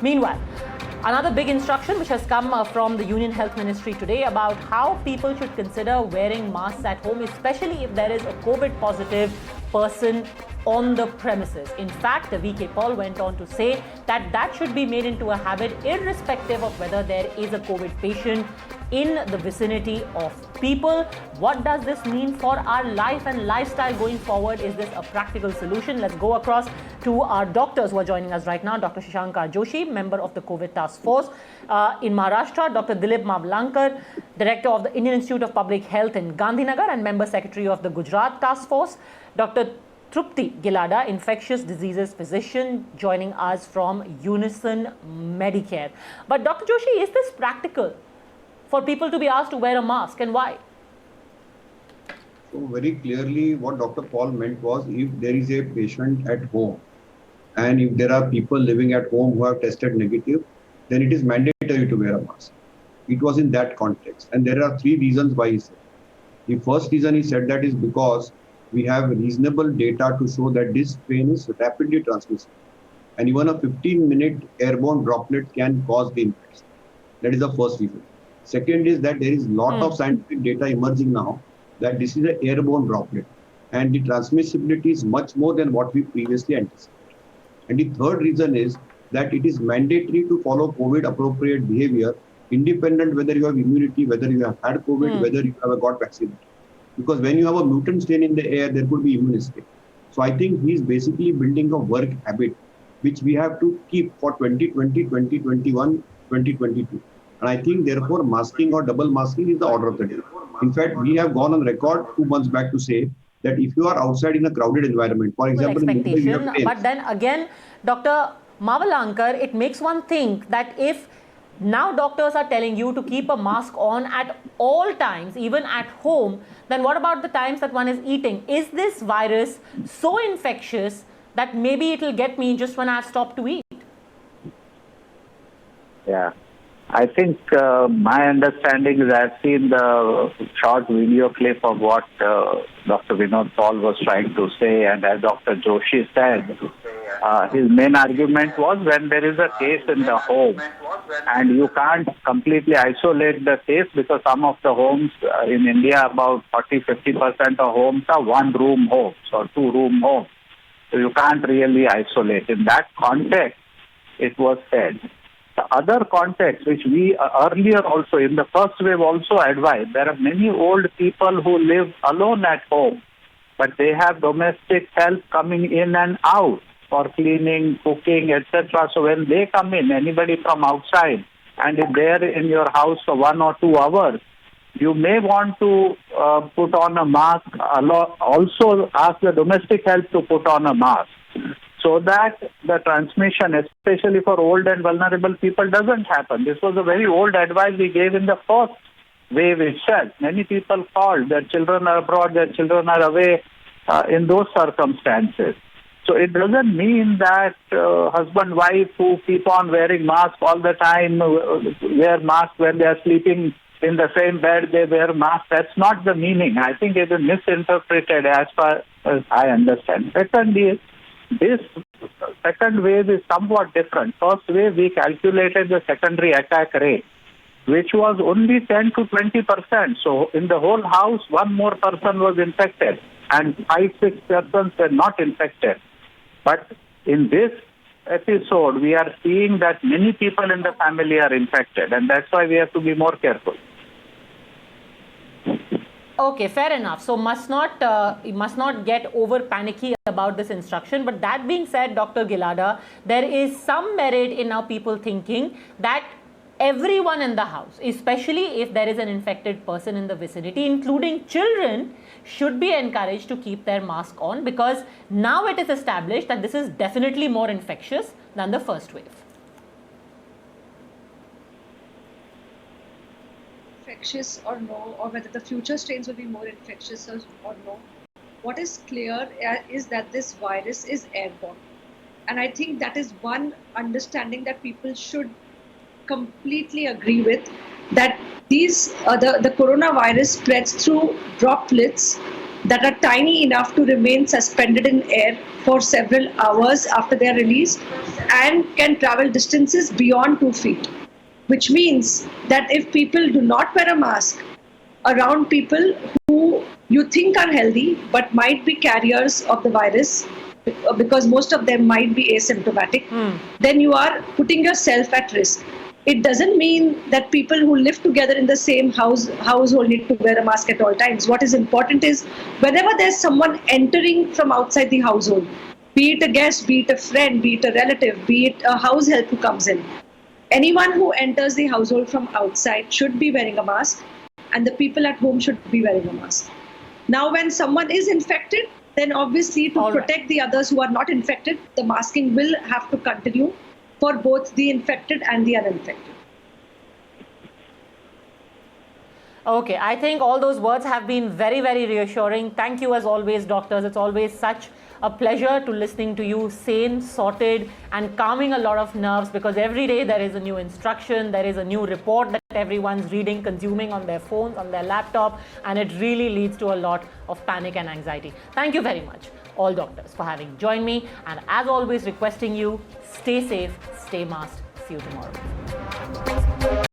Meanwhile, another big instruction which has come from the Union Health Ministry today about how people should consider wearing masks at home, especially if there is a COVID positive person on the premises. In fact, the VK Paul went on to say that that should be made into a habit irrespective of whether there is a COVID patient in the vicinity of people. What does this mean for our life and lifestyle going forward? Is this a practical solution? Let's go across to our doctors who are joining us right now. Dr. Shashankar Joshi, member of the COVID Task Force in Maharashtra. Dr. Dilip Mavlankar, director of the Indian Institute of Public Health in Gandhinagar and member secretary of the Gujarat Task Force. Dr. Trupti Gilada, infectious diseases physician, joining us from Unison Medicare. But Dr. Joshi, is this practical for people to be asked to wear a mask, and why? So very clearly what Dr. Paul meant was, if there is a patient at home and if there are people living at home who have tested negative, then it is mandatory to wear a mask. It was in that context. And there are three reasons why he said. The first reason he said that is because we have reasonable data to show that this strain is rapidly transmissible. And even a 15-minute airborne droplet can cause the infection. That is the first reason. Second is that there is a lot of scientific data emerging now that this is an airborne droplet. And the transmissibility is much more than what we previously anticipated. And the third reason is that it is mandatory to follow COVID-appropriate behavior, independent whether you have immunity, whether you have had COVID, whether you have got vaccinated. Because when you have a mutant strain in the air, there could be immune escape. So I think he's basically building a work habit, which we have to keep for 2020, 2021, 2022. And I think therefore masking or double masking is the order of the day. In fact, we have gone on record 2 months back to say that if you are outside in a crowded environment, for example, expectation, but then again, Dr. Mavlankar, it makes one think that if now doctors are telling you to keep a mask on at all times, even at home, then what about the times that one is eating? Is this virus so infectious that maybe it will get me just when I've stopped to eat? Yeah. I think my understanding is I've seen the short video clip of what Dr. Vinod Paul was trying to say, and as Dr. Joshi said, his main argument was when there is a case in the home and you can't completely isolate the case because some of the homes in India, about 40-50% of homes are one-room homes or two-room homes. So you can't really isolate. In that context, it was said. The other context, which we earlier also, in the first wave also advised, there are many old people who live alone at home, but they have domestic help coming in and out for cleaning, cooking, etc. So when they come in, anybody from outside, and if they're in your house for 1 or 2 hours, you may want to put on a mask. Also ask the domestic help to put on a mask, so that the transmission, especially for old and vulnerable people, doesn't happen. This was a very old advice we gave in the first wave itself. Many people called, their children are abroad, their children are away in those circumstances. So it doesn't mean that husband, wife who keep on wearing masks all the time, wear masks when they are sleeping in the same bed, they wear masks. That's not the meaning. I think it is misinterpreted as far as I understand. Secondly, this second wave is somewhat different. First wave, we calculated the secondary attack rate, which was only 10 to 20%. So in the whole house, one more person was infected and 5-6 persons were not infected. But in this episode, we are seeing that many people in the family are infected, and that's why we have to be more careful. Okay, fair enough. So must not get over panicky about this instruction. But that being said, Dr. Gilada, there is some merit in now people thinking that everyone in the house, especially if there is an infected person in the vicinity, including children, should be encouraged to keep their mask on, because now it is established that this is definitely more infectious than the first wave. Infectious or no, or whether the future strains will be more infectious or no. What is clear is that this virus is airborne. And I think that is one understanding that people should completely agree with, that the coronavirus spreads through droplets that are tiny enough to remain suspended in air for several hours after they are released and can travel distances beyond 2 feet. Which means that if people do not wear a mask around people who you think are healthy but might be carriers of the virus, because most of them might be asymptomatic, then you are putting yourself at risk. It doesn't mean that people who live together in the same household need to wear a mask at all times. What is important is whenever there's someone entering from outside the household, be it a guest, be it a friend, be it a relative, be it a house help who comes in, anyone who enters the household from outside should be wearing a mask, and the people at home should be wearing a mask. Now, when someone is infected, then obviously to protect the others who are not infected, the masking will have to continue for both the infected and the uninfected. Okay, I think all those words have been very, very reassuring. Thank you as always, doctors. It's always such a pleasure to listening to you, sane, sorted, and calming a lot of nerves, because every day there is a new instruction, there is a new report that everyone's reading, consuming on their phones, on their laptop, and it really leads to a lot of panic and anxiety. Thank you very much, all doctors, for having joined me, and as always requesting you, stay safe, stay masked. See you tomorrow.